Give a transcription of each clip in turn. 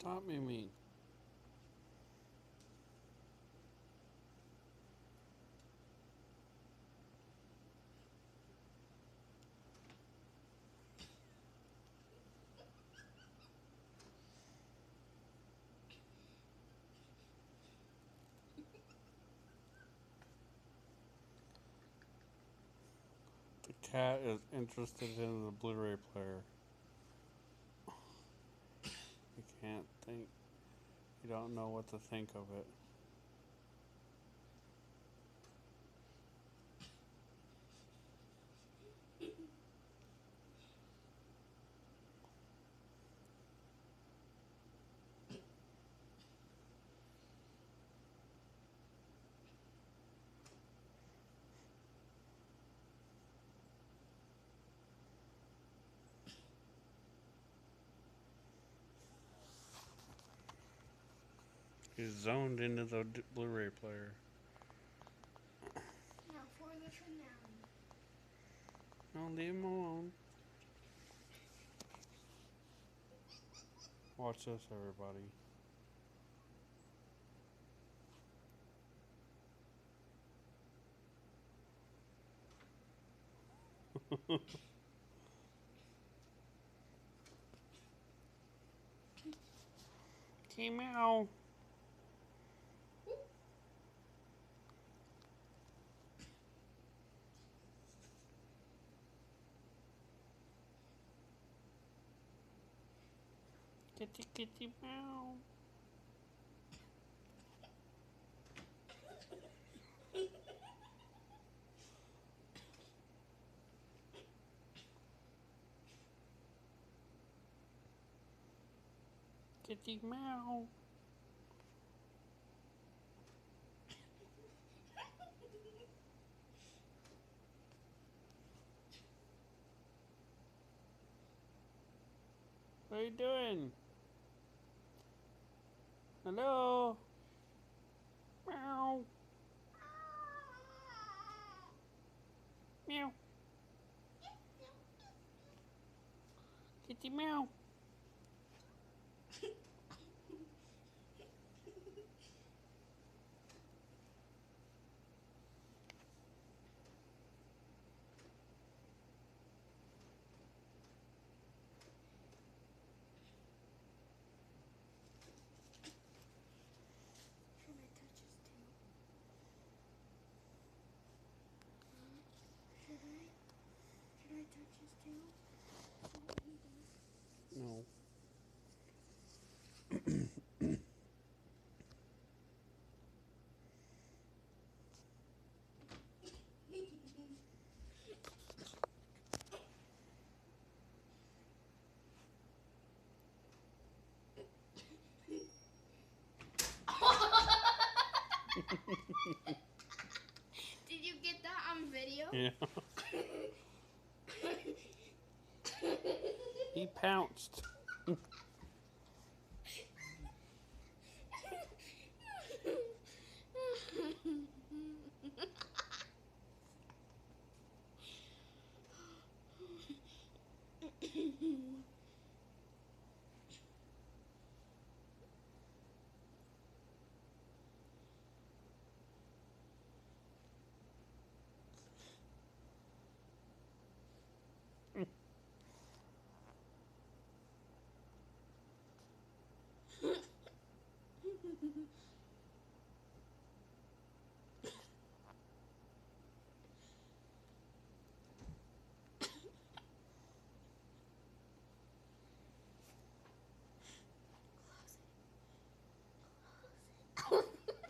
Stop me, me. The cat is interested in the Blu-ray player. You can't think. You don't know what to think of it. He's zoned into the Blu-ray player. Now for the finale. Don't leave him alone. Watch this, everybody. Okay, meow. Kitty, kitty, meow. Kitty, meow. What are you doing? Hello? Meow. Meow. Kitty, meow. Should I touch his tail? Should I touch his tail? What he does? No. Did you get that on video? Yeah. He pounced.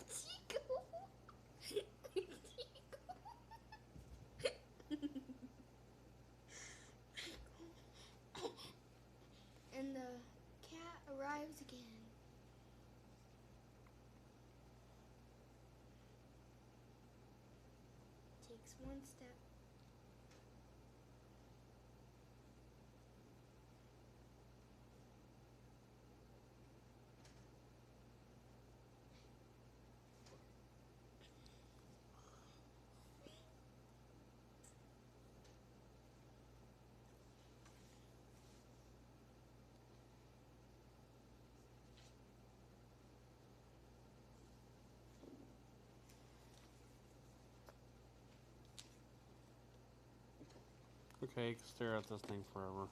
Chico. And the cat arrives again. Takes one step. Okay, you can stare at this thing forever.